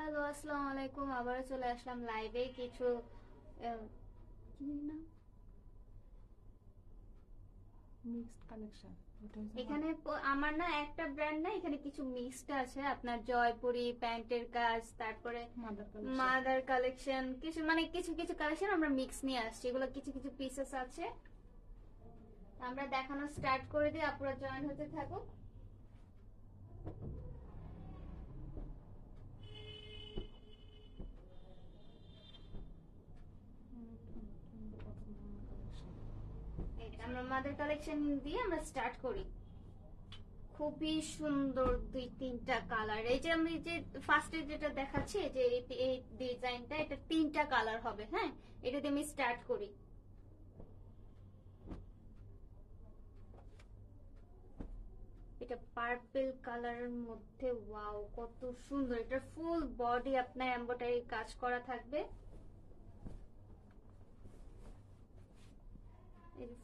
Hello, আসসালামু আলাইকুম। আবারও চলে আসলাম লাইভে কিছু কি না মিক্সড কালেকশন। এখানে আমার না একটা ব্র্যান্ড না, এখানে কিছু মিক্সড আছে। আপনার জয়পুরি প্যান্টের কাজ, তারপরে মাদার কালেকশন, কিছু মানে কিছু কিছু কালেকশন আমরা মিক্স নিয়ে আসছি। এগুলো কিছু কিছু পিসেস আছে, আমরা দেখানো স্টার্ট করে দিই, আপনারা জয়েন হতে থাকুক। আমরা মাদার কালেকশন দিয়ে আমরা স্টার্ট করি। খুবই সুন্দর দুই তিনটা কালার। এই যে আমি যে ফার্স্টে যেটা দেখাচ্ছি, যে এই ডিজাইনটা, এটা তিনটা কালার হবে। হ্যাঁ, এটা দিয়ে আমি স্টার্ট করি। এটা পার্পল কালারের মধ্যে, ওয়াও কত সুন্দর! এটা ফুল বডি আপনার এমব্রয়ডারি কাজ করা থাকবে।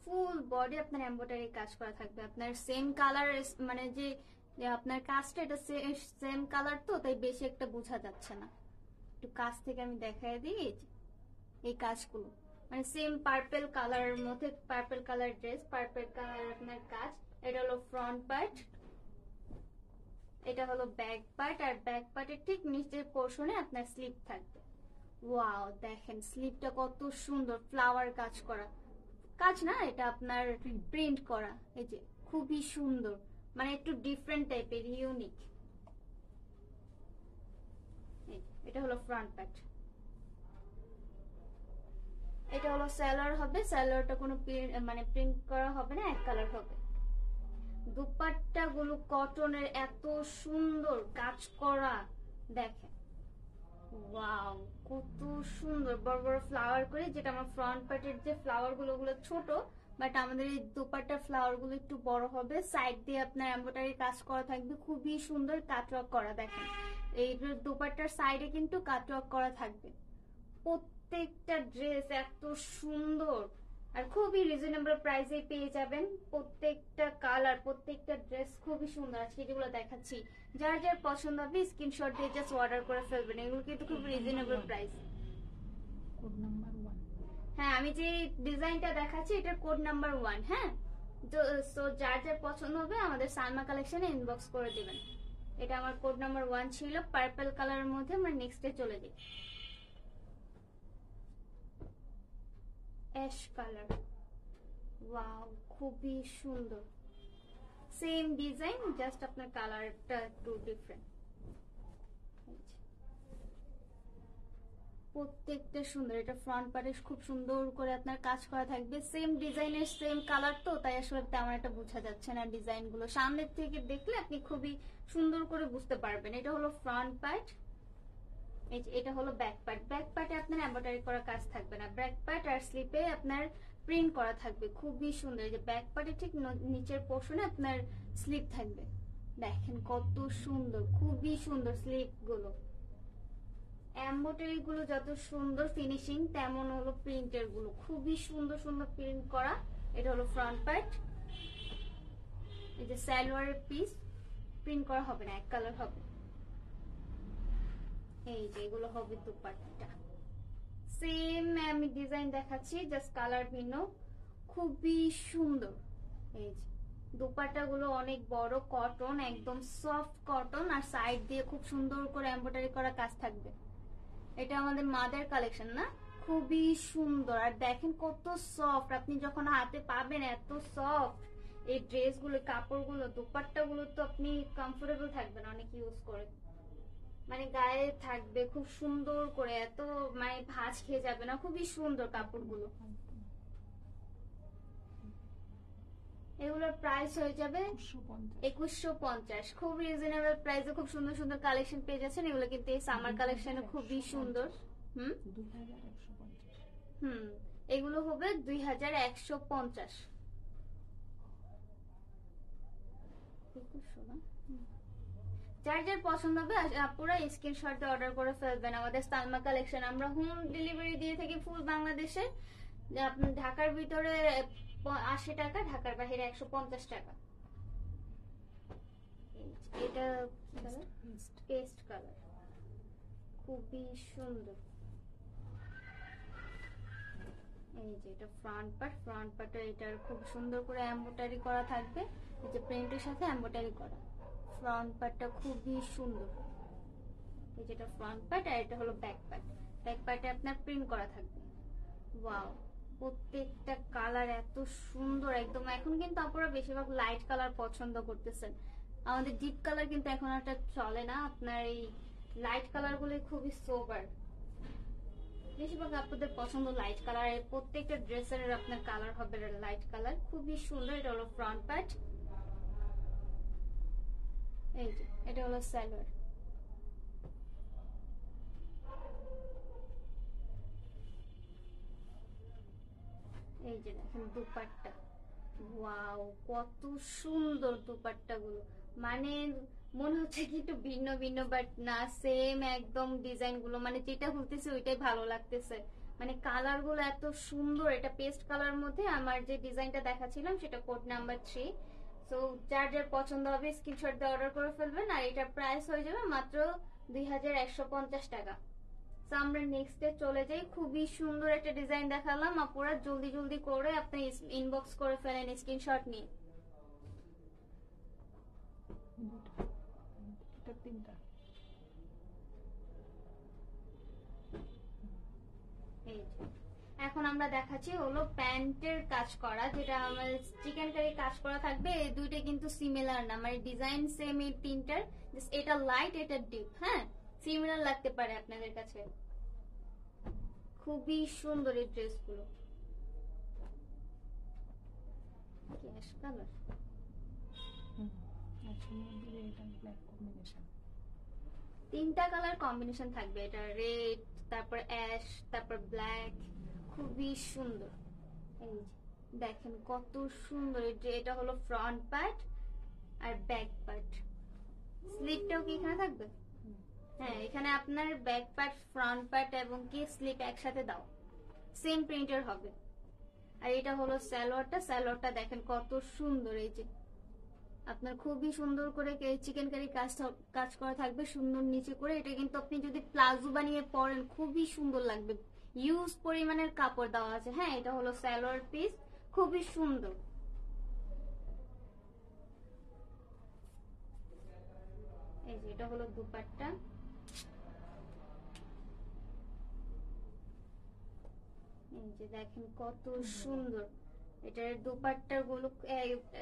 ফুল বডি আপনার এমব্রয়ডারি কাজ করা থাকবে। আপনার সেম কালার, মানে যে আপনার কাজটা এটা সেম কালার, তো তাই বেশি একটা বোঝা যাচ্ছে না। একটু কাছ থেকে আমি দেখাই দিই। এই কাজগুলো মানে সেম পার্পল কালারের মধ্যে, purple colour dress, purple colour আপনার কাজ। এটা হলো ফ্রন্ট পার্ট, এটা হলো ব্যাক পার্ট, আর ব্যাক পার্টের ঠিক নিচের পোর্শনে আপনার স্লিপ থাকবে। ওয়াও, দেখেন স্লিপটা কত সুন্দর, ফ্লাওয়ার কাজ করা। কাজ না, এটা আপনার প্রিন্ট করা। এই যে খুবই সুন্দর, মানে একটু ডিফারেন্ট টাইপের, ইউনিক। এটা হলো ফ্রন্ট পার্ট। এটা হলো সালোয়ার হবে। সালোয়ারটা কোনো মানে প্রিন্ট করা হবে না, এক কালার হবে। দুপাট্টা গুলো কটনের, এত সুন্দর কাজ করা, দেখেন ওয়াও কত সুন্দর। বড় বড় ফ্লাওয়ার করে, যেটা আমার ফ্রন্ট পার্টের যে ফ্লাওয়ার গুলো ছোট, বাট আমাদের এই দুপাট্টার ফ্লাওয়ার গুলো একটু বড় হবে। সাইড দিয়ে আপনার এমব্রয়ডারি কাজ করা থাকবে, খুবই সুন্দর কাটওয়ার্ক করা। দেখেন এই দুপাট্টার সাইডে কিন্তু কাটওয়ার্ক করা থাকবে। প্রত্যেকটা ড্রেস এত সুন্দর, আর খুবই রিজনেবল প্রাইসে পেয়ে যাবেন। প্রত্যেকটা কালার, প্রত্যেকটা ড্রেস খুবই সুন্দর। আজকে যেগুলো দেখাচ্ছি, যার যার পছন্দ হবে স্ক্রিনশট দিয়ে জাস্ট অর্ডার করে ফেলবেন। এগুলো কিন্তু খুব রিজনেবল প্রাইস। Code number 1। হ্যাঁ, আমি যে ডিজাইনটা দেখাচ্ছি এটার কোড নাম্বার 1। হ্যাঁ, তো যার যার পছন্দ হবে আমাদের সালমা কালেকশনে ইনবক্স করে দিবেন। এটা আমার কোড নাম্বার 1 ছিল, পার্পল কালারের মধ্যে। আমরা নেক্সটে চলে যাই। অ্যাশ কালার, ওয়াও খুবই সুন্দর। সেম ডিজাইন, জাস্ট আপনার কালারটা একটু ডিফারেন্ট। প্রত্যেকটা সুন্দর। এটা ফ্রন্ট পার্টে খুব সুন্দর করে আপনার কাজ করা থাকবে। সেম ডিজাইনের সেম কালার, তো তাই আসলে তেমন একটা বোঝা যাচ্ছে না ডিজাইন গুলো। সামনের থেকে দেখলে আপনি খুবই সুন্দর করে বুঝতে পারবেন। এটা হলো ফ্রন্ট পার্ট, এটা হলো ব্যাক পার্ট। ব্যাক পার্টে আপনার এমব্রয়ডারি করা কাজ থাকবে না, ব্যাক পার্ট আর স্লিপে আপনার প্রিন্ট করা থাকবে। খুবই সুন্দর। এই যে ব্যাক পার্টে ঠিক নিচের পোর্শনে আপনার স্লিপ থাকবে। দেখেন কত সুন্দর, খুবই সুন্দর স্লিপ গুলো। এমব্রয়ডারি গুলো যত সুন্দর ফিনিশিং, তেমন হলো প্রিন্টের গুলো খুবই সুন্দর সুন্দর প্রিন্ট করা। এটা হলো ফ্রন্ট পার্ট। এই যে সালোয়ারের পিস, প্রিন্ট করা হবে না, এক কালার হবে। এই যে এগুলো হবে দুপাট্টা। সেম আমি ডিজাইন দেখাচ্ছি, জাস্ট কালার ভিন্ন। খুবই সুন্দর। এই যে দুপাট্টা গুলো অনেক বড়, কটন, একদম সফট কটন, আর সাইড দিয়ে খুব সুন্দর করে এমব্রয়ডারি করা কাজ থাকবে। এটা আমাদের মাদার কালেকশন না, খুবই সুন্দর। আর দেখেন কত সফট, আপনি যখন হাতে পাবেন এত সফট এই ড্রেসগুলো, কাপড়গুলো, দুপাট্টাগুলো, তো আপনি কমফোর্টেবল থাকবেন অনেক ইউজ করে। মানে গায়ে থাকবে খুব সুন্দর করে, এত মানে ভাঁজ খেয়ে যাবে না। খুবই সুন্দর কাপড়গুলো। এগুলোর প্রাইস হয়ে যাবে 2150। খুব রিজনেবল প্রাইসে খুব সুন্দর সুন্দর কালেকশন পেয়ে যাচ্ছেন। এগুলো কিন্তু এই সামার কালেকশনে খুবই সুন্দর। 2150। এগুলো হবে 2150। যার যার পছন্দ হবে আপুরা স্ক্রিনশটে অর্ডার করে ফেলবেন। আমাদের সালমা কালেকশন আমরা হোম ডেলিভারি দিয়ে থাকি ফুল বাংলাদেশে। আপনি ঢাকার ভিতরে 80 টাকা, ঢাকার বাইরে 150 টাকা। এটা পেস্ট কালার, খুবই সুন্দর। এই যে এটা ফ্রন্ট পার্টটা এটার খুব সুন্দর করে এমব্রয়ডারি করা থাকবে, এই যে প্রিন্টের সাথে এমব্রয়ডারি করা। ফ্রন্ট পার্টটা খুবই সুন্দর। এই যেটা ফ্রন্ট পার্ট আর এটা হলো ব্যাক পার্ট। ব্যাক পার্টে আপনার প্রিন্ট করা থাকবে। ওয়াও, প্রত্যেকটা কালার এত সুন্দর একদম। এখন কিন্তু আপনারা বেশিরভাগ লাইট কালার পছন্দ করতেছেন, আমাদের ডিপ কালার কিন্তু এখন একটা চলে না। আপনার এই লাইট কালার গুলো খুবই সোবার, বেশিরভাগ আপনাদের পছন্দ লাইট কালার। প্রত্যেকটা ড্রেসের আপনার কালার হবে লাইট কালার, খুবই সুন্দর। এটা হলো ফ্রন্ট পার্ট, এই যে এটা হলো সালোয়ার। এই যে দেখেন দুপাট্টা, ওয়াও কত সুন্দর দুপাট্টা গুলো। মানে মনে হচ্ছে কি একটু ভিন্ন ভিন্ন, বাট না, সেম একদম ডিজাইন গুলো, মানে যেটা বলতেছে ওইটাই ভালো লাগতেছে। মানে কালার গুলো এত সুন্দর। এটা পেস্ট কালার মধ্যে আমার যে ডিজাইনটা দেখাচ্ছিলাম সেটা কোড নাম্বার 3। তো যার যার পছন্দ হবে স্ক্রিনশট দিয়ে অর্ডার করে ফেলবেন। আর এটা প্রাইস হয়ে যাবে মাত্র 2150 টাকা। তো আমরা নেক্সটে চলে যাই। খুবই সুন্দর একটা ডিজাইন দেখালাম, আপুরা জলদি জলদি করে আপনি ইনবক্স করে ফেলেন স্ক্রিনশট নিয়ে। এটা তিনটা। এই যে এখন আমরা দেখাচ্ছি হলো প্যান্টের কাজ করা, যেটা আমার চিকেন কারি কাজ করা থাকবে। এই দুইটা কিন্তু সিমিলার না, মানে ডিজাইন সেম এই তিনটার, এটা লাইট এটা ডিপ। হ্যাঁ, সিমিলার লাগতে পারে আপনাদের কাছে। খুবই সুন্দর এই ড্রেসগুলো। ক্যাশ কালার, এটা ব্ল্যাক কম্বিনেশন। তিনটা কালার কম্বিনেশন থাকবে। এটা রেড, তারপর অ্যাশ, তারপর ব্ল্যাক। খুবই সুন্দর। এই যে দেখেন কত সুন্দর। এটা হলো ফ্রন্ট পার্ট আর ব্যাক পার্ট। স্লিপটাও কি এখানে থাকবে? হ্যাঁ, এখানে আপনার ব্যাক পার্ট, ফ্রন্ট পার্ট এবং কি স্লিপ একসাথে দাও, সেম প্রিন্টের হবে। আর এটা হলো সালোয়ারটা। সালোয়ারটা দেখেন কত সুন্দর। এই যে আপনার খুবই সুন্দর করে চিকেন কারি কাজ করা থাকবে, সুন্দর নিচে করে। এটা কিন্তু আপনি যদি প্লাজো বানিয়ে পরেন খুবই সুন্দর লাগবে। ইউজ পরিমাণের কাপড় দেওয়া আছে। হ্যাঁ, এটা হলো সালোয়ার পিস, খুবই সুন্দর। এই যে এটা হলো দুপাট্টা। এই যে দেখেন কত সুন্দর। এটার দুপাট্টা গুলো,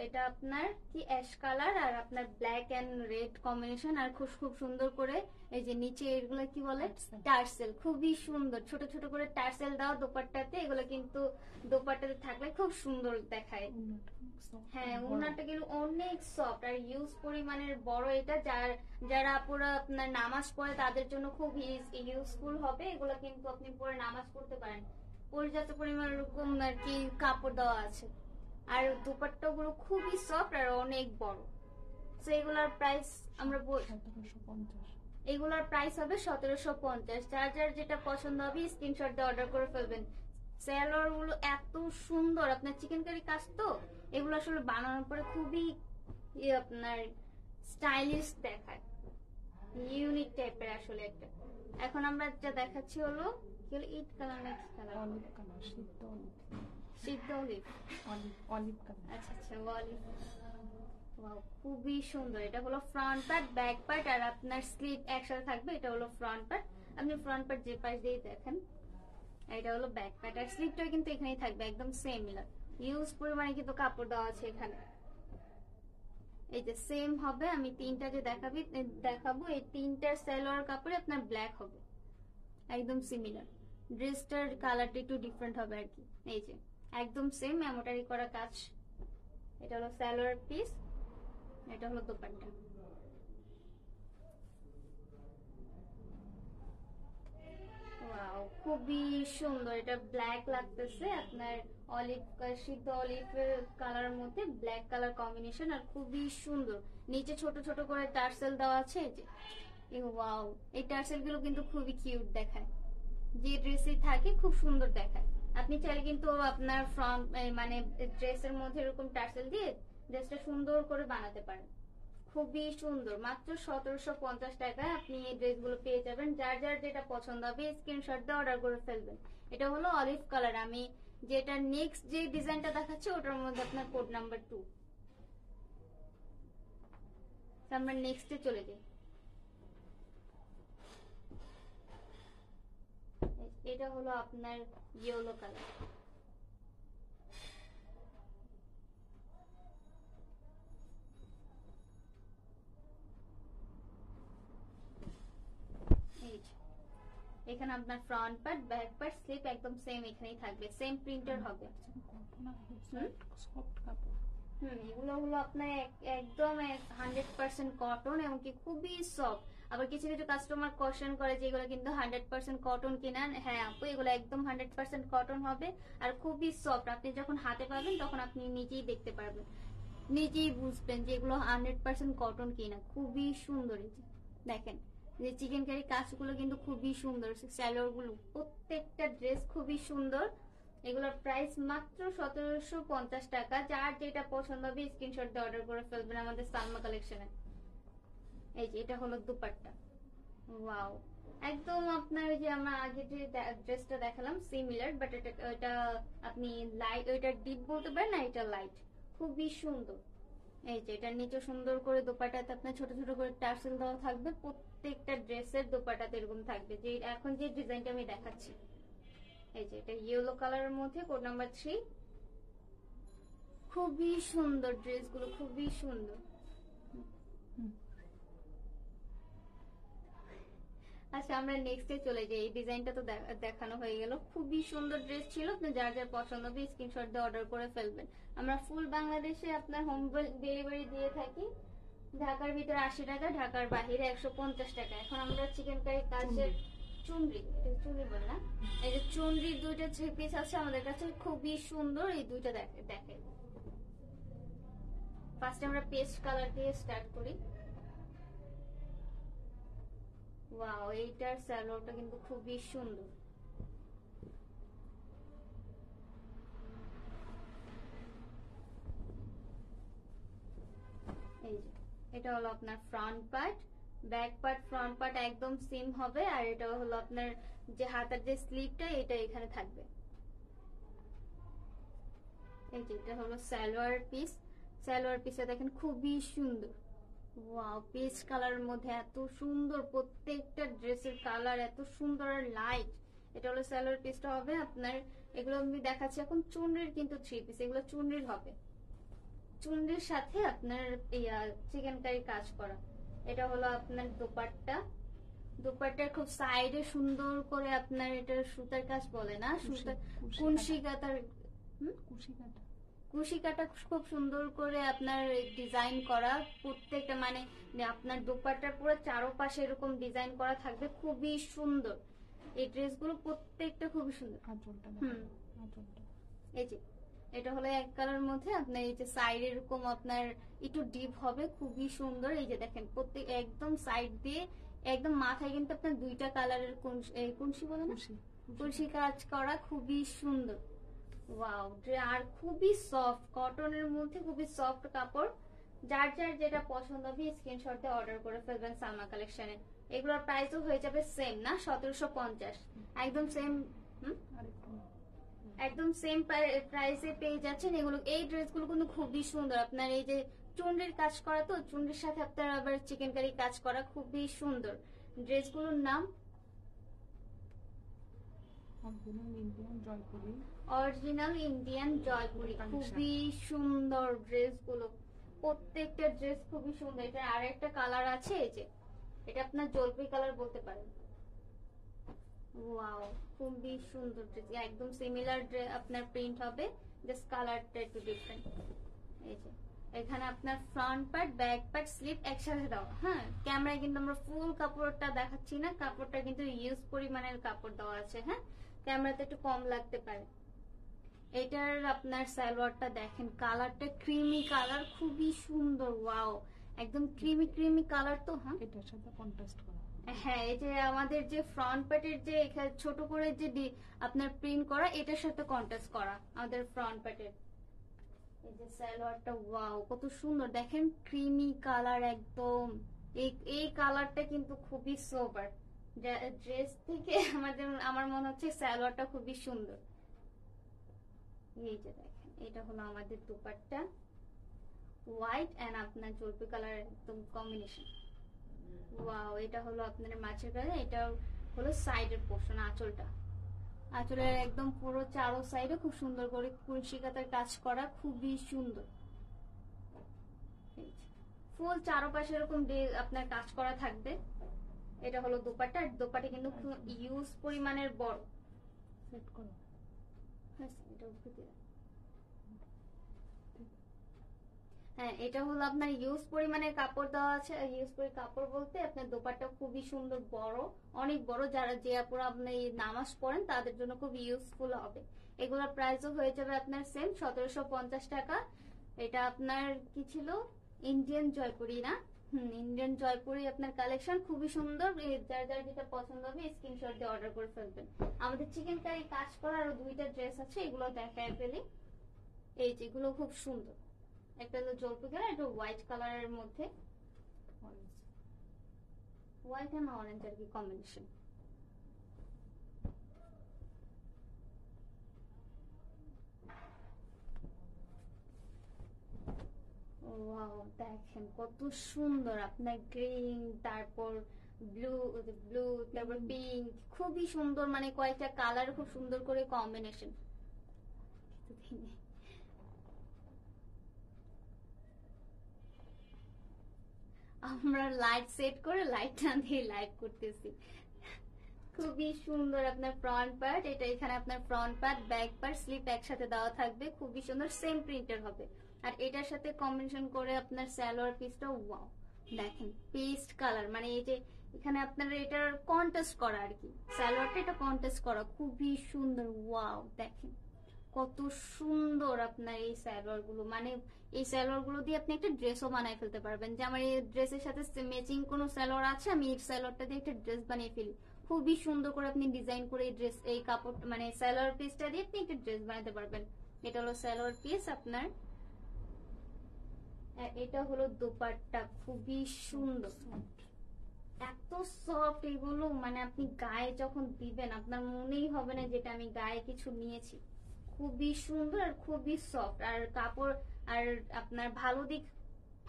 এটা আপনার কি অ্যাশ কালার আর আপনার ব্ল্যাক এন্ড রেড কম্বিনেশন। আর খুব খুব সুন্দর করে এই যে নিচে এগুলো কি বলে, টার্সেল। খুবই সুন্দর, ছোট ছোট করে টার্সেল দেওয়া দোপাট্টাতে। এগুলো কিন্তু দোপাট্টাতে থাকলে খুব সুন্দর দেখায়। হ্যাঁ, ওনাটা কিন্তু অনেক সফট আর ইউজ পরিমাণের বড়। এটা যারা আপুরা আপনার নামাজ পড়ে তাদের জন্য খুব ইউজফুল হবে। এগুলো কিন্তু আপনি পরে নামাজ পড়তে পারেন। পর্যাপ্ত পরিমাণ এরকম আর কি কাপড় দেওয়া আছে। আর দুপাট্টা গুলো খুবই সফট আর অনেক বড়। তো এগুলার প্রাইস আমরা 1750। এগুলার প্রাইস হবে 1750। যার যার যেটা পছন্দ হবে স্ক্রিনশট দিয়ে অর্ডার করে ফেলবেন। সালোয়ার গুলো এত সুন্দর। আপনার চিকেন কারি কাজ তো, এগুলো আসলে বানানোর পরে খুবই আপনার স্টাইলিশ দেখায়, ইউনিক টাইপের আসলে একটা। এখন আমরা যেটা দেখাচ্ছি হলো ইট কালার না কি কালার? অলিভ কালার, সিদ্ধ অলিভ। সিদ্ধ অলিভ, অলিভ কালার। আচ্ছা আচ্ছা, অলিভ। ওয়াও, খুবই সুন্দর। এটা হলো ফ্রন্ট পার্ট, ব্যাক পার্ট আর আপনার স্লিভ একসাথে থাকবে। এটা হলো ফ্রন্ট পার্ট। আপনি ফ্রন্ট পার্ট যে পাশ দিয়ে দেখেন, এটা হলো ব্যাক পার্ট। আর স্লিভটাও কিন্তু এখানেই থাকবে, একদম সিমিলার। ইউজ পরিমাণে কিন্তু কাপড় দেওয়া আছে এখানে। এই যে সেম হবে। আমি তিনটা যে দেখাবো, এই তিনটার সালোয়ার কাপড়ে আপনার ব্ল্যাক হবে, একদম সিমিলার। ড্রেসটার কালারটা একটু ডিফারেন্ট হবে আর কি। এই যে একদম সেম এমব্রয়ডারি করা কাজ। এটা হলো সালোয়ার পিস, এটা হলো দোপাট্টা। ওয়াও, খুবই সুন্দর। এটা ব্ল্যাক লাগতেছে আপনার, অলিভ সিদ্ধ অলিভ কালার মধ্যে ব্ল্যাক কালার কম্বিনেশন। আর খুবই সুন্দর, নিচে ছোট ছোট করে টার্সেল দেওয়া আছে। এই যে ওয়াও, এই টার্সেল গুলো কিন্তু খুবই কিউট দেখায়। যে ড্রেসে থাকে খুব সুন্দর দেখায়। আপনি চাইলে কিন্তু আপনার ফ্রন্ট মানে ড্রেসের মধ্যে এরকম টার্সেল দিয়ে ড্রেসটা সুন্দর করে বানাতে পারেন। খুবই সুন্দর, মাত্র 1750 টাকায় আপনি এই ড্রেসগুলো পেয়ে যাবেন। যার যার যেটা পছন্দ হবে স্ক্রিনশট দিয়ে অর্ডার করে ফেলবেন। এটা হলো অলিভ কালার। আমি যেটা নেক্সট যে ডিজাইনটা দেখাচ্ছি ওটার মধ্যে আপনার কোড নাম্বার 2। আমরা নেক্সটে চলে যাই। এটা হলো আপনার ইয়েলো কালার। এখানে আপনার front part, back part, slip একদম সেম এখানেই থাকবে, সেম প্রিন্টার হবে। সফট কাপড়। এগুলো হলো আপনার একদম 100% কটন এবং কি খুবই সফট। আবার কিছু কিছু কাস্টমার কোশ্চেন করে যে এগুলো কিন্তু 100% কটন কিনা। হ্যাঁ আপু, এগুলো একদম 100% কটন হবে আর খুবই সফট। আপনি যখন হাতে পাবেন তখন আপনি নিজেই দেখতে পারবেন, নিজেই বুঝবেন যে এগুলো 100% কটন কিনা। খুবই সুন্দর। এই যে দেখেন যে চিকেন কারি কাজগুলো কিন্তু খুবই সুন্দর, স্যালোয়ার গুলো প্রত্যেকটা ড্রেস খুবই সুন্দর। এগুলোর প্রাইস মাত্র 1750 টাকা। যার যেটা পছন্দ হবে স্ক্রিনশট দিয়ে অর্ডার করে ফেলবেন আমাদের সালমা কালেকশনে। এই যে এটা হলো দুপাট্টা। ওয়াও, একদম আপনার যে আমরা আগে যে ড্রেসটা দেখালাম সিমিলার, বাট এটা আপনি লাইট, ওইটা ডিপ বলতে পারেন না, এটা লাইট, খুবই সুন্দর। এই যে এটা নিচে সুন্দর করে দোপাট্টাতে আপনার ছোট ছোট করে টার্সেল দেওয়া থাকবে। প্রত্যেকটা ড্রেসের দোপাট্টাতে এরকম থাকবে, যে এখন যে ডিজাইনটা আমি দেখাচ্ছি। এই যে এটা ইয়েলো কালারের মধ্যে কোড নাম্বার 3। খুবই সুন্দর ড্রেসগুলো, খুবই সুন্দর। আচ্ছা আমরা নেক্সটে চলে যাই। এই ডিজাইনটা তো দেখানো হয়ে গেল। খুবই সুন্দর ড্রেস ছিল। আপনি যার যার পছন্দ হবে স্ক্রিনশট দিয়ে অর্ডার করে ফেলবেন। আমরা ফুল বাংলাদেশে আপনার হোম ডেলিভারি দিয়ে থাকি। ঢাকার ভিতরে 80 টাকা, ঢাকার বাইরে 150 টাকা। এখন আমরা চিকেন কারি কাজের চুনরি, চুনরি বল না, এই যে চুনরির দুইটা 3 পিস আছে আমাদের কাছে, খুবই সুন্দর। এই দুইটা দেখেন। ফার্স্ট আমরা পেস্ট কালার দিয়ে স্টার্ট করি। ওয়াও, এইটার স্যালোয়ারটা কিন্তু খুবই সুন্দর। এই যে এটা হলো আপনার front part, back part, front part একদম সেম হবে। আর এটা হলো আপনার যে হাতার যে স্লিভটা, এটা এখানে থাকবে। এই যে এটা হলো সালোয়ার পিস। সালোয়ার পিসটা দেখেন খুবই সুন্দর। ওয়াও, পেস্ট কালারের মধ্যে এত সুন্দর, প্রত্যেকটা ড্রেসের কালার এত সুন্দর আর লাইট। এটা হলো সালোয়ার পিসটা হবে আপনার। এগুলো আমি দেখাচ্ছি এখন চুনরির কিন্তু 3 পিস, এগুলো চুনরির হবে। চুনরির সাথে আপনার চিকেন কারি কাজ করা। এটা হলো আপনার দোপাট্টা। দোপাট্টার খুব সাইডে সুন্দর করে আপনার এটা সুতার কাজ বলে না, সুতার কুনশি কাটার, কুশি কাটা খুব সুন্দর করে আপনার ডিজাইন করা। প্রত্যেকটা মানে আপনার দোপাট্টার পুরো চারপাশে এরকম ডিজাইন করা থাকবে, খুবই সুন্দর। এই ড্রেসগুলো প্রত্যেকটা খুবই সুন্দর। এই যে এটা হলো এক কালার মধ্যে আপনার এই যে সাইড এরকম আপনার একটু ডিপ হবে, খুবই সুন্দর। এই যে দেখেন প্রত্যেক একদম সাইড দিয়ে একদম মাথায় কিন্তু আপনার দুইটা কালারের কুনশি বলে না, কুনশি কাজ করা, খুবই সুন্দর। ওয়াও, আর খুবই সফট, কটনের মধ্যে খুবই সফট কাপড়। যার যার যেটা পছন্দ হবে স্ক্রিনশট দিয়ে অর্ডার করে ফেলবেন সালমা কালেকশনে। এগুলোর প্রাইসও হয়ে যাবে সেম না, 1750, একদম সেম। একদম সেম প্রাইসে পেয়ে যাচ্ছেন এগুলো। এই ড্রেসগুলো কিন্তু খুবই সুন্দর। আপনার এই যে চুনরির কাজ করা, তো চুনরির সাথে আপনার আবার চিকেন কারি কাজ করা, খুবই সুন্দর। ড্রেসগুলোর নাম অরিজিনাল ইন্ডিয়ান জয়পুরি। খুবই সুন্দর ড্রেসগুলো, প্রত্যেকটা ড্রেস খুবই সুন্দর। এটা আর একটা কালার আছে, এই যে এটা আপনার জলপাই কালার বলতে পারেন। ওয়াও, খুবই সুন্দর ড্রেস, একদম সিমিলার আপনার প্রিন্ট হবে, জাস্ট কালারটা একটু ডিফারেন্ট। এই যে এখানে আপনার front part, back part, slip একসাথে দেওয়া। হ্যাঁ, ক্যামেরায় কিন্তু আমরা ফুল কাপড়টা দেখাচ্ছি না, কাপড়টা কিন্তু ইউজ পরিমাণের কাপড় দেওয়া আছে। হ্যাঁ, ক্যামেরাতে একটু কম লাগতে পারে। এটার আপনার সালোয়ারটা দেখেন, কালারটা ক্রিমি কালার, খুবই সুন্দর। ওয়াও, একদম ক্রিমি ক্রিমি কালার। তো হ্যাঁ, এটার সাথে কন্ট্রাস্ট করা। হ্যাঁ, এই যে আমাদের যে ফ্রন্ট পার্টের যে ছোট করে যে আপনার প্রিন্ট করা, এটার সাথে কন্ট্রাস্ট করা আমাদের ফ্রন্ট পার্টের। এই যে সালোয়ারটা, ওয়াও কত সুন্দর দেখেন, ক্রিমি কালার একদম। এই কালারটা কিন্তু খুবই সোবার, ড্রেস থেকে আমার মনে হচ্ছে সালোয়ারটা খুবই সুন্দর। এই যে দেখেন, এটা হলো আমাদের দুপাট্টা, হোয়াইট এন্ড আপনার জলপাই কালার একদম কম্বিনেশন। ওয়াও, এটা হলো আপনার মাছের কালার, এটা হলো সাইডের পোর্শন, আঁচলটা। আঁচলের একদম পুরো চারো সাইডে খুব সুন্দর করে কুলসি কাতার কাজ করা, খুবই সুন্দর। ফুল চারোপাশে এরকম আপনার কাজ করা থাকবে। এটা হলো দোপাট্টা, আর দোপাট্টা কিন্তু ইউজ পরিমাণের বড়। সেট করো। হ্যাঁ, এটা হলো আপনার ইউজ পরিমাণের কাপড় দেওয়া আছে। ইউজ করে কাপড় বলতে আপনার দোপাট্টা খুবই সুন্দর, বড়, অনেক বড়। যারা যে আপুরা আপনি নামাজ পড়েন তাদের জন্য খুব ইউজফুল হবে। এগুলোর প্রাইসও হয়ে যাবে আপনার সেম 1750 টাকা। এটা আপনার কি ছিল, ইন্ডিয়ান জয়পুরি না? ইন্ডিয়ান জয়পুরি আপনার কালেকশন খুবই সুন্দর। যার যার যেটা পছন্দ হবে স্ক্রিনশট দিয়ে অর্ডার করে ফেলবেন। আমাদের চিকেন কারি কাজ করা আরো দুইটা ড্রেস আছে, এগুলো দেখায় ফেলি। এই যেগুলো খুব সুন্দর, একটা হলো জলপাই কালার, একটা হোয়াইট কালারের মধ্যে, হোয়াইট এন্ড অরেঞ্জ আর কি কম্বিনেশন। ওয়াও, দেখেন কত সুন্দর আপনার গ্রিন, তারপর ব্লু, তারপর পিঙ্ক, খুবই সুন্দর, মানে কয়েকটা কালার খুব সুন্দর করে কম্বিনেশন। আমরা লাইট সেট করে লাইট না দিয়ে লাইভ করতেছি। খুবই সুন্দর আপনার ফ্রন্ট পার্ট, এটা এখানে আপনার front part, back part, slip একসাথে দেওয়া থাকবে, খুবই সুন্দর, সেম প্রিন্টের হবে। আর এটার সাথে কম্বিনেশন করে আপনার সালোয়ার পিসটা, ওয়াও দেখেন পেস্ট কালার, মানে এই যে এখানে আপনার এটার কন্ট্রাস্ট করা আর কি, সালোয়ারটা এটা কন্ট্রাস্ট করা, খুবই সুন্দর। ওয়াও, দেখেন কত সুন্দর আপনার এই সালোয়ার গুলো, মানে এই সালোয়ার গুলো দিয়ে আপনি একটা ড্রেসও বানিয়ে ফেলতে পারবেন। যে আমার এই ড্রেসের সাথে ম্যাচিং কোনো সালোয়ার আছে, আমি এই সালোয়ারটা দিয়ে একটা ড্রেস বানিয়ে ফেলি, খুবই সুন্দর করে আপনি ডিজাইন করে এই ড্রেস, এই কাপড় মানে সালোয়ার পিসটা দিয়ে আপনি একটা ড্রেস বানাতে পারবেন। এটা হলো সালোয়ার পিস আপনার, এটা হলো দোপাট্টা, খুবই সুন্দর, এত সফট এগুলো, মানে আপনি গায়ে যখন দিবেন আপনার মনেই হবে না যেটা আমি গায়ে কিছু নিয়েছি। খুবই সুন্দর আর খুবই সফট, আর কাপড়, আর আপনার ভালো দিক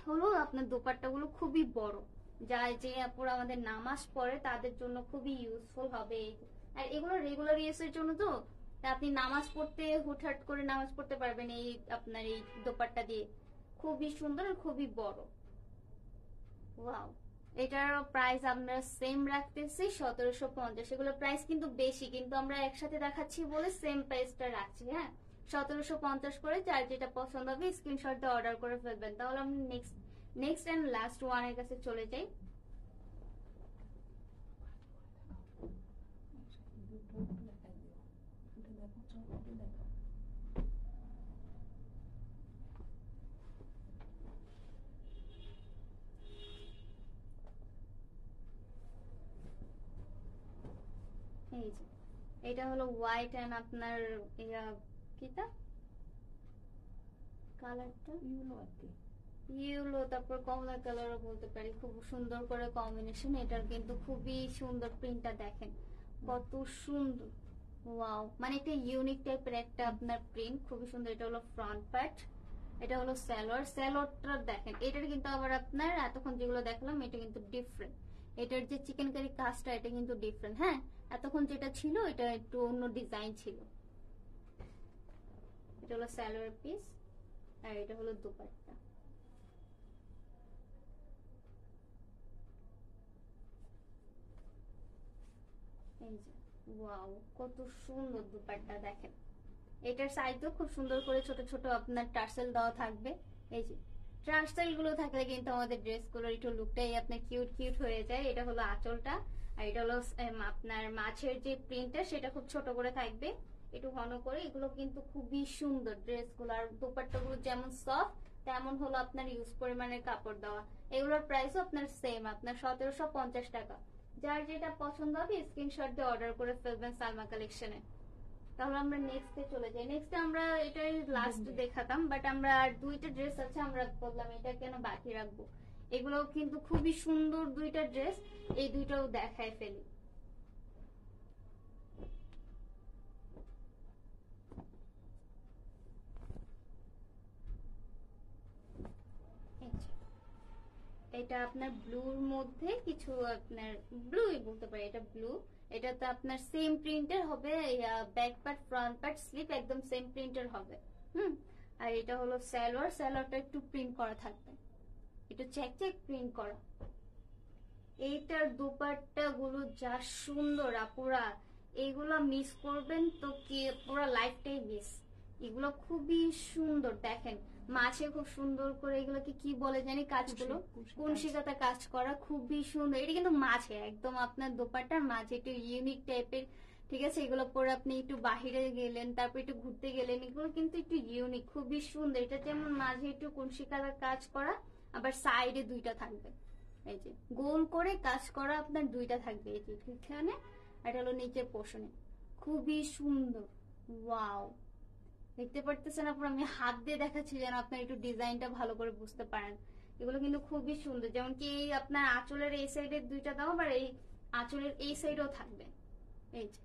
হলো আপনার দোপাট্টা গুলো খুবই বড়, যা যে আপুরা আমাদের নামাজ পড়ে তাদের জন্য খুবই ইউজফুল হবে। আর এগুলো রেগুলার ইউজের জন্য তো, তা আপনি নামাজ পড়তে হুটহাট করে নামাজ পড়তে পারবেন এই আপনার এই দোপাট্টা দিয়ে, খুবই সুন্দর আর খুবই বড়। ওয়াও, এটার প্রাইস আমরা সেম রাখতেছি 1750। এগুলো প্রাইস কিন্তু বেশি, কিন্তু আমরা একসাথে দেখাচ্ছি বলে সেম প্রাইসটা রাখছি। হ্যাঁ, 1750 করে, যার যেটা পছন্দ হবে স্ক্রিনশট দিয়ে অর্ডার করে ফেলবেন। তাহলে আমরা নেক্সট এন্ড লাস্ট ওয়ানের কাছে চলে যাই। এই যে এটা হলো হোয়াইট এন্ড আপনার কিটা কালারটা ইয়েলো, তারপর কমলা কালারও বলতে পারি, খুব সুন্দর করে কম্বিনেশন। এটার কিন্তু খুবই সুন্দর প্রিন্টটা দেখেন কত সুন্দর। ওয়াও, মানে একটা ইউনিক টাইপের একটা আপনার প্রিন্ট, খুবই সুন্দর। এটা হলো ফ্রন্ট পার্ট, এটা হলো সালোয়ারটা দেখেন, এটার কিন্তু আবার আপনার এতক্ষণ যেগুলো দেখলাম এটা কিন্তু ডিফারেন্ট। এটার যে চিকেন কারি কাজটা এটা কিন্তু ডিফারেন্ট। হ্যাঁ, এতক্ষণ যেটা ছিল এটা একটু অন্য ডিজাইন ছিল। এটা হলো সালোয়ার পিস, আর এটা হলো দুপাট্টা। এই যে ওয়াও, কত সুন্দর দুপাট্টা দেখেন। এটার সাইজও খুব সুন্দর করে ছোট ছোট আপনার টার্সেল দেওয়া থাকবে। এই যে টার্সেল গুলো থাকলে কিন্তু আমাদের ড্রেস গুলোর একটু লুকটাই আপনার কিউট কিউট হয়ে যায়। এটা হলো আঁচলটা, আর এটা হলো আপনার মাছের যে প্রিন্টটা সেটা খুব ছোট করে থাকবে, একটু ঘন করে। এগুলো কিন্তু খুবই সুন্দর ড্রেস গুলো, আর দুপাট্টা গুলো যেমন সফট তেমন হলো আপনার ইউজ পরিমাণের কাপড় দেওয়া। এগুলোর প্রাইসও আপনার সেম, আপনার 1750 টাকা। যার যেটা পছন্দ হবে স্ক্রিনশট দিয়ে অর্ডার করে ফেলবেন সালমা কালেকশনে। তাহলে আমরা নেক্সটে চলে যাই। নেক্সটে আমরা এটাই লাস্ট দেখাতাম, বাট আমরা আর দুইটা ড্রেস আছে, আমরা বললাম এটা কেন বাকি রাখবো। এগুলো কিন্তু খুবই সুন্দর দুইটা ড্রেস, এই দুইটাও দেখায় ফেলি। এটা আপনার ব্লুর মধ্যে কিছু, আপনার ব্লুই বলতে পারি, এটা ব্লু। এটা তো আপনার সেম প্রিন্টের হবে, back part front part slip একদম সেম প্রিন্টের হবে। আর এটা হলো সালোয়ার, সালোয়ারটা একটু প্রিন্ট করা থাকবে, একটু চেক চেক প্রিন্ট করা। এইটার দুপাট্টা গুলো যা সুন্দর আপুরা, এইগুলো মিস করবেন তো কি পুরো লাইফটাই মিস। এগুলো খুবই সুন্দর, দেখেন মাঝে খুব সুন্দর করে এগুলোকে কি বলে জানি কাজগুলো, কুনশিকাতা কাজ করা, খুবই সুন্দর। এটা কিন্তু মাঝে একদম আপনার দোপাট্টার মাঝে একটু ইউনিক টাইপের, ঠিক আছে। এগুলো পরে আপনি একটু বাহিরে গেলেন, তারপর একটু ঘুরতে গেলেন, এগুলো কিন্তু একটু ইউনিক, খুবই সুন্দর। এটা যেমন মাঝে একটু কুনশিকাতা কাজ করা, আবার সাইডে দুইটা থাকবে, এই যে গোল করে কাজ করা আপনার দুইটা থাকবে, এই যে এখানে, এটা হলো নিচের পোর্শনে, খুবই সুন্দর। ওয়াও, দেখতে পারতেছেন আপনার, আমি হাত দিয়ে দেখাচ্ছি যেন আপনার একটু ডিজাইনটা ভালো করে বুঝতে পারেন। এগুলো কিন্তু খুবই সুন্দর, যেমন কি আপনার আঁচলের এই সাইডের দুইটা দাও, আবার এই আঁচলের এই সাইডেও থাকবে, এই যে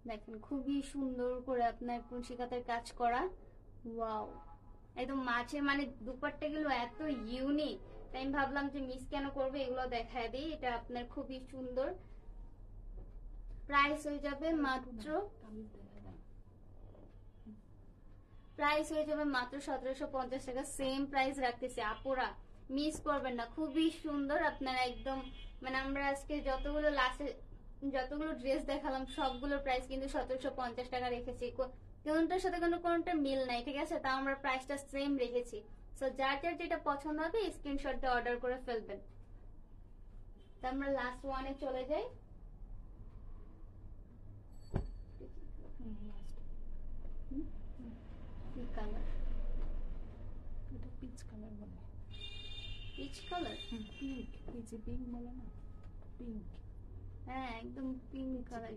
দেখেন খুবই সুন্দর করে আপনার কুনশিকাতার কাজ করা। ওয়াও, একদম মাঝে মানে দুপাট্টা গুলো এত ইউনিক, তাই আমি ভাবলাম যে মিস কেন করবে, এগুলো দেখায় দিই। এটা আপনার খুবই সুন্দর, প্রাইস হয়ে যাবে মাত্র 1750 টাকা। সেম প্রাইস রাখতেছি আপুরা, মিস করবেন না, খুবই সুন্দর। আপনারা একদম মানে আমরা আজকে যতগুলো লাস্টে যতগুলো ড্রেস দেখালাম সবগুলোর প্রাইস কিন্তু 1750 টাকা রেখেছি, কোনটার সাথে কোনটা মিল নাই, ঠিক আছে। তা আমরা প্রাইসটা সেম রেখেছি। সো যার যার যেটা পছন্দ হবে স্ক্রিনশট দিয়ে অর্ডার করে ফেলবেন। তা আমরা লাস্ট ওয়ানে চলে যাই। কি কালার? এটা পিচ কালার বলে। Peach colour? পিঙ্ক, এই যে পিঙ্ক বলে না, পিঙ্ক। হ্যাঁ একদম পিঙ্ক কালার,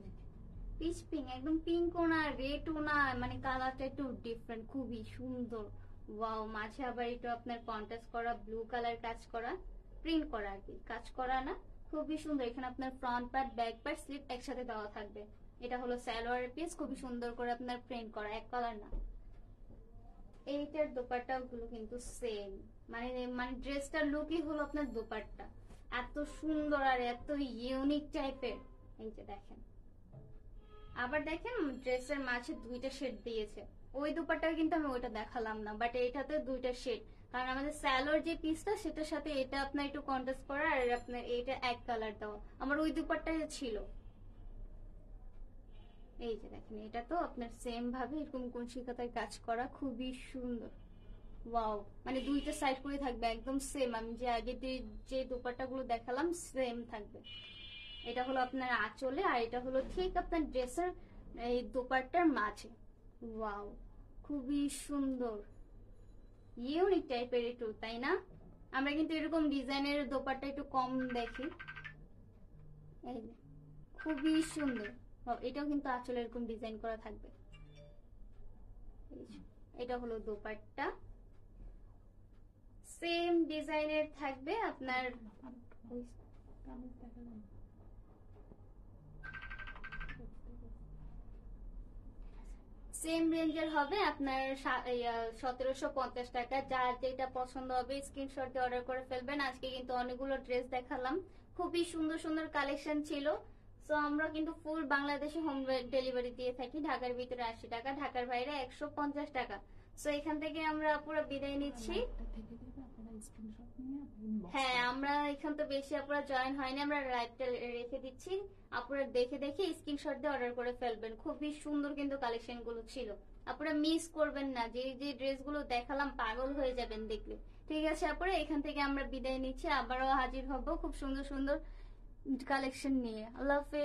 পিচ পিঙ্ক, একদম পিঙ্কও না রেডও না, মানে কালারটা একটু ডিফারেন্ট, খুবই সুন্দর। ওয়াও, মাঝে আবার একটু আপনার কন্ট্রাস্ট করা ব্লু কালার কাজ করা, প্রিন্ট করা আর কি, কাজ করা না, খুবই সুন্দর। এখানে আপনার front part back part slip একসাথে দেওয়া থাকবে। এটা হলো সালোয়ারের পিস, খুবই সুন্দর করে আপনার প্রিন্ট করা, এক কালার না। এইটার দোপাট্টা গুলো কিন্তু সেম, মানে মানে ড্রেসটার লুকই হলো আপনার দোপাট্টা, এত সুন্দর আর এত ইউনিক টাইপের। এই যে দেখেন, আবার দেখেন ড্রেসের মাঝে দুইটা শেড দিয়েছে। ওই দুপাট্টা কিন্তু আমি ওইটা দেখালাম না, বাট এইটাতে দুইটা শেড, কারণ আমাদের স্যালোর যে পিসটা সেটার সাথে এটা আপনার একটু কন্ট্রাস্ট করা, আর আপনার এইটা এক কালার দেওয়া। আমার ওই দুপাট্টা ছিল, এই যে দেখেন, এটা তো আপনার সেম ভাবে এরকম কুনশিকাতায় কাজ করা, খুবই সুন্দর। ওয়াও, মানে দুইটা সাইড করে থাকবে একদম সেম, আমি যে আগে যে দুপাট্টা গুলো দেখালাম সেম থাকবে। এটা হলো আপনার আঁচলে, আর এটা হলো ঠিক আপনার ড্রেসের এই দোপাট্টার মাঝে। ওয়াও, খুবই সুন্দর, ইউনিক টাইপের একটু, তাই না? আমরা কিন্তু এরকম ডিজাইনের দোপাট্টা একটু কম দেখি। এই যে, খুবই সুন্দর। এটাও কিন্তু আঁচলে এরকম ডিজাইন করা থাকবে। এটা হলো দোপাট্টা, সেম ডিজাইনের থাকবে আপনার, সেম রেঞ্জের হবে আপনার 1750 টাকা। যার যেটা পছন্দ হবে স্ক্রিনশট দিয়ে অর্ডার করে ফেলবেন। আজকে কিন্তু অনেকগুলো ড্রেস দেখালাম, খুবই সুন্দর সুন্দর কালেকশন ছিল। সো আমরা কিন্তু ফুল বাংলাদেশে হোম ডেলিভারি দিয়ে থাকি, ঢাকার ভিতরে 80 টাকা, ঢাকার বাইরে 150 টাকা। সো এখান থেকে আমরা পুরো বিদায় নিচ্ছি। হ্যাঁ, আমরা এখান তো বেশি আপনারা জয়েন হয়নি, আমরা লাইভটা রেখে দিচ্ছি, আপনারা দেখে দেখে স্ক্রিনশট দিয়ে অর্ডার করে ফেলবেন। খুবই সুন্দর কিন্তু কালেকশন গুলো ছিল, আপনারা মিস করবেন না। যে যে ড্রেসগুলো দেখালাম পাগল হয়ে যাবেন দেখলে। ঠিক আছে আপনারা, এখান থেকে আমরা বিদায় নিচ্ছি, আবারও হাজির হব খুব সুন্দর সুন্দর কালেকশন নিয়ে। আল্লাহ হাফেজ।